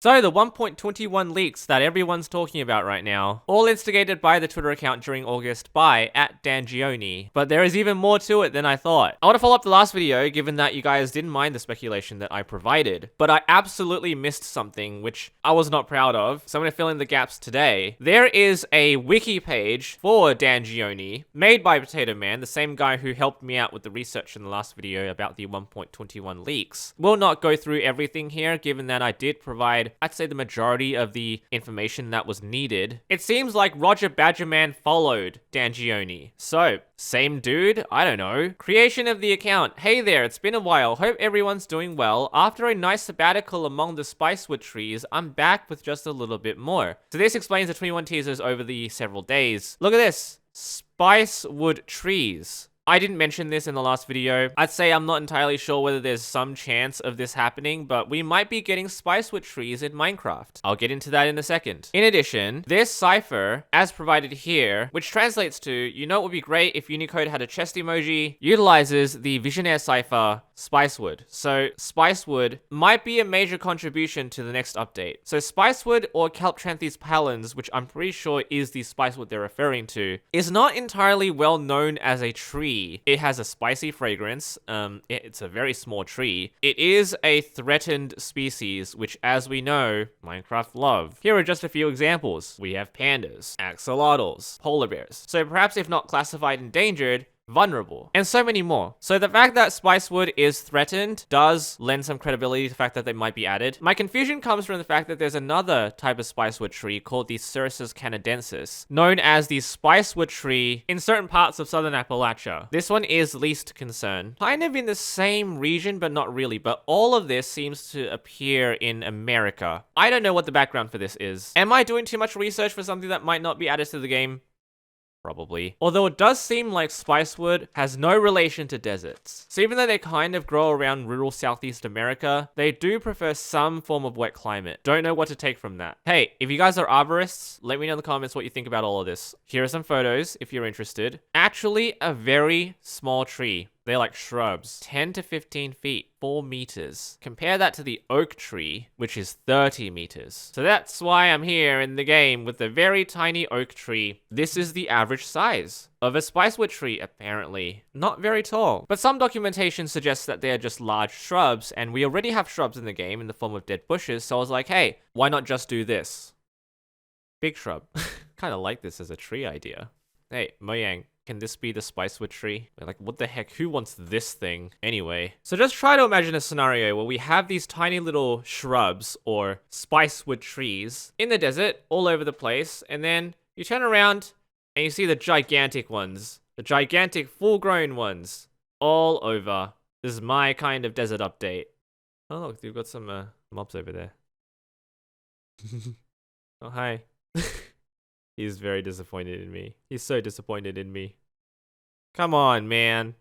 So the 1.21 leaks that everyone's talking about right now, all instigated by the Twitter account during August by @Dangioni. But there is even more to it than I thought. I want to follow up the last video, given that you guys didn't mind the speculation that I provided, but I absolutely missed something which I was not proud of, so I'm going to fill in the gaps today. There is a wiki page for Dangioni, made by Potato Man, the same guy who helped me out with the research in the last video about the 1.21 leaks. We'll not go through everything here, given that I did provide, I'd say, the majority of the information that was needed. It seems like Roger Badgerman followed Dangioni. So, same dude? I don't know. Creation of the account. Hey there, it's been a while. Hope everyone's doing well. After a nice sabbatical among the spicewood trees, I'm back with just a little bit more. So this explains the 21 teasers over the several days. Look at this. Spicewood trees. I didn't mention this in the last video. I'd say I'm not entirely sure whether there's some chance of this happening, but we might be getting spicewood trees in Minecraft. I'll get into that in a second. In addition, this cipher, as provided here, which translates to, you know, it would be great if Unicode had a chest emoji, utilizes the Visionaire cipher Spicewood. So Spicewood might be a major contribution to the next update. So Spicewood, or Calptranthus pallens, which I'm pretty sure is the spicewood they're referring to, is not entirely well known as a tree. It has a spicy fragrance. It's a very small tree. It is a threatened species, which, as we know, Minecraft love. Here are just a few examples. We have pandas, axolotls, polar bears. So perhaps if not classified endangered, vulnerable, and so many more. So the fact that spicewood is threatened does lend some credibility to the fact that they might be added. My confusion comes from the fact that there's another type of spicewood tree called the Cercis canadensis, known as the spicewood tree in certain parts of southern Appalachia. This one is least concern. Kind of in the same region, but not really. But all of this seems to appear in America. I don't know what the background for this is. Am I doing too much research for something that might not be added to the game? Probably. Although it does seem like spicewood has no relation to deserts. So even though they kind of grow around rural Southeast America, they do prefer some form of wet climate. Don't know what to take from that. Hey, if you guys are arborists, let me know in the comments what you think about all of this. Here are some photos if you're interested. Actually, a very small tree. They're like shrubs, 10 to 15 feet, 4 meters. Compare that to the oak tree, which is 30 meters. So that's why I'm here in the game with a very tiny oak tree. This is the average size of a spicewood tree, apparently. Not very tall. But some documentation suggests that they are just large shrubs, and we already have shrubs in the game in the form of dead bushes, so I was like, hey, why not just do this? Big shrub. Kind of like this as a tree idea. Hey, Mojang. Can this be the spicewood tree? Like, what the heck? Who wants this thing? Anyway, so just try to imagine a scenario where we have these tiny little shrubs or spicewood trees in the desert all over the place, and then you turn around and you see the gigantic ones, the gigantic full-grown ones all over. This is my kind of desert update. Oh, look, you've got some mobs over there. Oh, hi. He's very disappointed in me. He's so disappointed in me. Come on, man.